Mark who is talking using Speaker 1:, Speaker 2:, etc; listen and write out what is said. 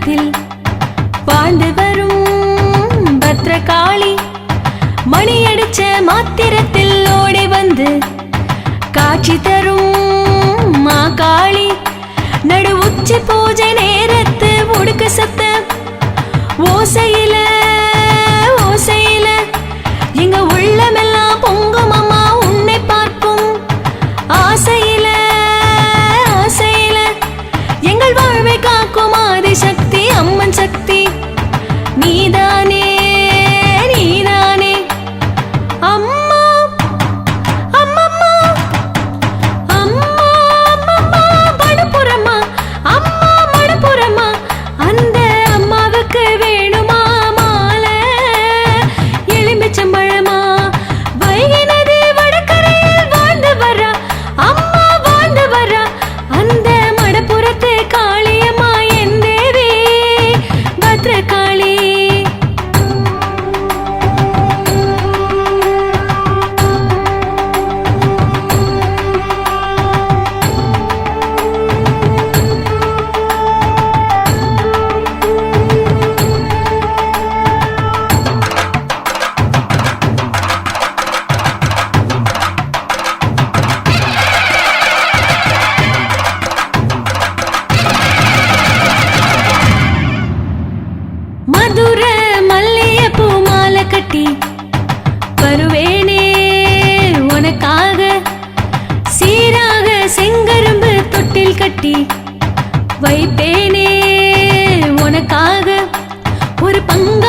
Speaker 1: காட்டில் வாழ்ந்து வரும் பத்ரகாளி மணியடிச்ச மாத்திரத்தில் ஓடி வந்து காட்சி தரும் மாகாளி நடு உச்சி பூஜை நேரத்து உடுக்க சத்த ஓசையில ஓசையில எங்க உள்ளமெல்லாம் பொங்கும் அம்மா உன்னை பார்க்கும் ஆசையில ஆசையில எங்கள் வாழ்வை காக்கும் ஆதிசக்தி அம்மன் சக்தி நீதானே நீதானே அம்மா அம்மம்மா அம்மா அம்மம்மா மடுப்புறம்மா அம்மா மடுப்புறம்மா அந்த அம்மாவுக்கு வேணுமா மாலை எலுமிச்சம்பழமா வைகை நதி வடகரையில் வாழ்ந்து வரா அம்மா வாழ்ந்து வரா அந்த மடப்புறத்து காளியம்மா என் தேவி பத்ரகாளி மதுர மல்லிகைப்பூ மாலை கட்டி வருவேனே உனக்காக சீராக செங்கரும்பு தொட்டில் கட்டி வைப்பேனே உனக்காக ஒரு பங்கு